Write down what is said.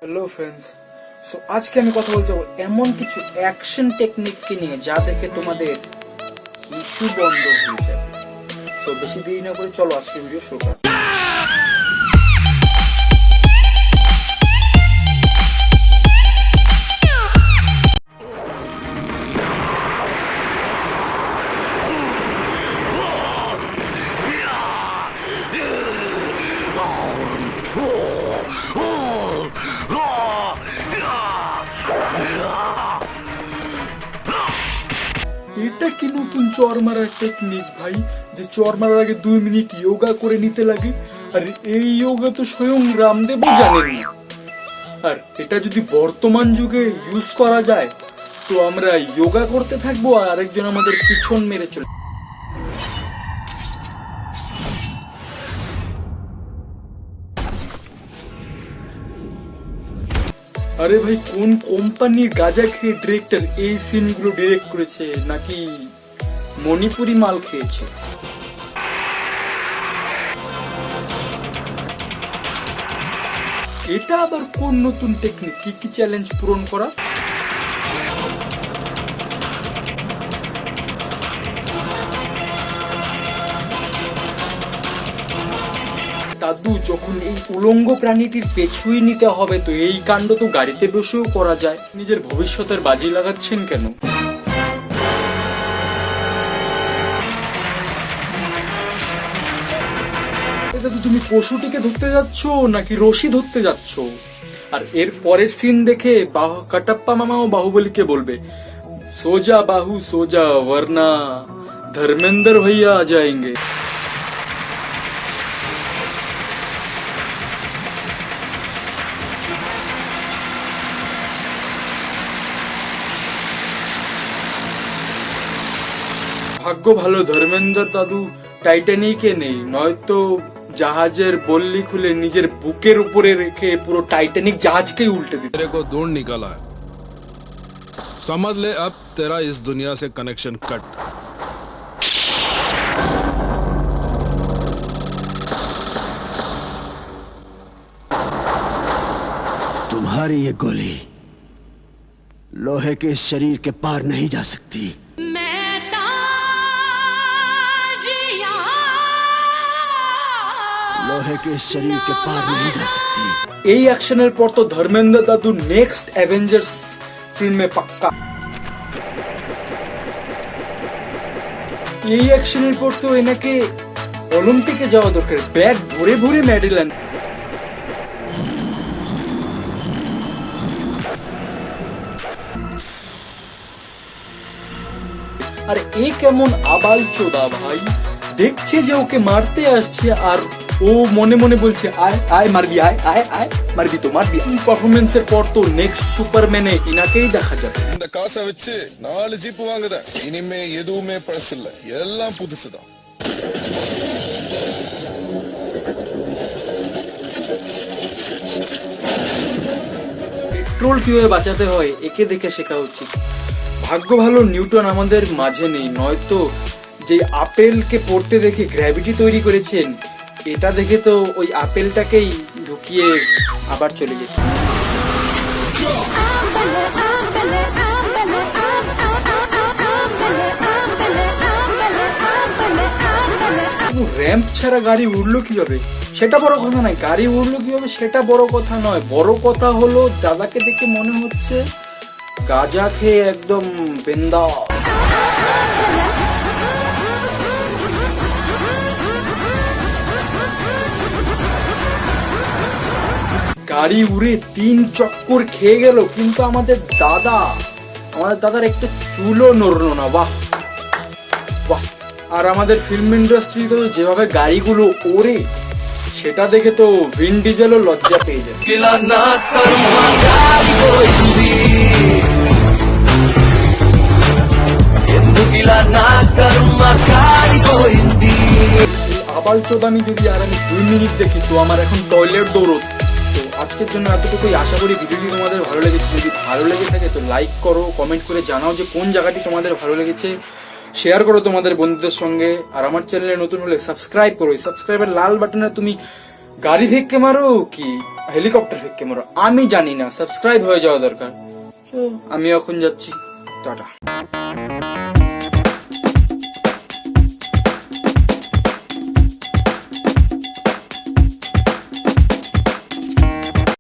Hello friends, so আজকে আমি কথা বলতে চাবো এমন কিছু অ্যাকশন টেকনিককে নিয়ে যা দেখে তোমাদের ইস্যু বন্ধ হয়ে যাবে। তো বেশি দেরি না করে চলো আজকে ভিডিও শুরু করা। এটা কি নতুন চর মারার টেকনিক ভাই, যে চর মারার আগে 2 মিনিট যোগা করে নিতে লাগে? আর এই যোগা তো স্বয়ং রামদেবও জানেন না। আর এটা যদি বর্তমান যুগে ইউজ করা যায় তো আমরা যোগা করতে থাকবো আর আরেকজন আমাদের পিছন মেরে চলে। আরে ভাই, কোন কোম্পানির গাঁজা খেয়ে ডিরেক্টর এই সিনগুলো ডিরেক্ট করেছে, নাকি মণিপুরি মাল খেয়েছে? এটা আবার কোন নতুন টেকনিক? কি চ্যালেঞ্জ পূরণ করা? দাদু, যখন এই উলঙ্গ প্রাণীটির পেছুই নিতে হবে তো এই কাণ্ড তো গাড়িতে বসেও করা যায়। নিজের ভবিষ্যতের বাজি লাগাচ্ছেন কেন? দাদু, তুমি পশুটিকে ধরতে যাচ্ছ নাকি রশি ধরতে যাচ্ছ? আর এর পরের সিন দেখে কাটাপ্পা মামাও বাহুবলীকে বলবে, সোজা বাহু সোজা, वरना धर्मेंद्र भैया आ जाएंगे। ভাগ্য ভালো ধর্মেন্দ্র দাদু টাইটানিকে নেই, নয়তো জাহাজের বল্লি খুলে নিজের বুকের উপরে রেখে পুরো টাইটানিক জাহাজকেই উল্টে দিত। तेरे को ढूंढ निकाला है, समझ ले अब तेरा इस दुनिया से कनेक्शन कट। तुम्हारी ये गोली लोहे के शरीर के पार नहीं जा सकती। लोहे के शरीर के पार नहीं जा सकती। এই অ্যাকশনের পর তো ধর্মেন্দ্র দাদু নেক্সট অ্যাভেঞ্জার্স ফিল্মে পাক্কা। এই অ্যাকশনের পর তো এনাকে অলিম্পিকে যাওয়া দরকার, ব্যাগ ভরে ভরে মেডেল আন। আর এ কেমন আবাল চোদা ভাই, দেখছে যে ওকে মারতে আসছে আর ও মনে মনে বলছে আয় আয় মারবি, আয় আয় আয় মারবি তো মারবি। পারফরমেন্সের পর তো নেক্সট সুপারম্যানে ইনাকেই দেখা যাবে। இந்த காசை வச்சு 4 ஜீப் வாங்குத, இனிமே எதுவுமே பழசில்ல, எல்லாம் புதுசுதான்। পেট্রোল কিভাবে বাঁচাতে হয় একে দেখে শেখা উচিত। ভাগ্য ভালো নিউটন আমাদের মাঝে নেই, নয়তো যে আপেলকে পড়তে দেখে গ্র্যাভিটি তৈরি করেছেন, এটা দেখে তো ওই আপেলটাকেই ঢুকিয়ে আবার চলে যেত। র্যাম্প ছাড়া গাড়ি উড়লো কিভাবে সেটা বড় কথা নয়, গাড়ি উড়লো কিভাবে সেটা বড় কথা নয়, বড় কথা হলো দাদাকে দেখে মনে হচ্ছে গাঁজা খেয়ে একদম বেন্দা। গাড়ি উড়ে 3 চক্কর খেয়ে গেল, কিন্তু আমাদের দাদার একটু চুলও নড়লো না। বাহ বাহ। আর আমাদের ফিল্ম ইন্ডাস্ট্রিতে যেভাবে গাড়িগুলো ওড়ে সেটা দেখে তো ভিন ডিজেলও লজ্জা পেয়ে যায়। আবাল চোদামি যদি আর আমি 2 মিনিট দেখি তো আমার এখন টয়লেট দৌড়ত। তো আজকের জন্য এতটুকুই, আশা করি ভিডিওটি তোমাদের ভালো লেগেছে। যদি ভালো লেগে থাকে তো লাইক করো, কমেন্ট করে জানাও যে কোন জায়গাটি তোমাদের ভালো লেগেছে, শেয়ার করো তোমাদের বন্ধুদের সঙ্গে। আর আমার চ্যানেলে নতুন হলে সাবস্ক্রাইব করো, সাবস্ক্রাইবের লাল বাটনে তুমি গাড়ি থেকে মারো কি হেলিকপ্টার ফেঁকে মারো আমি জানি না, সাবস্ক্রাইব হয়ে যাওয়া দরকার। তো আমি এখন যাচ্ছি, টাটা।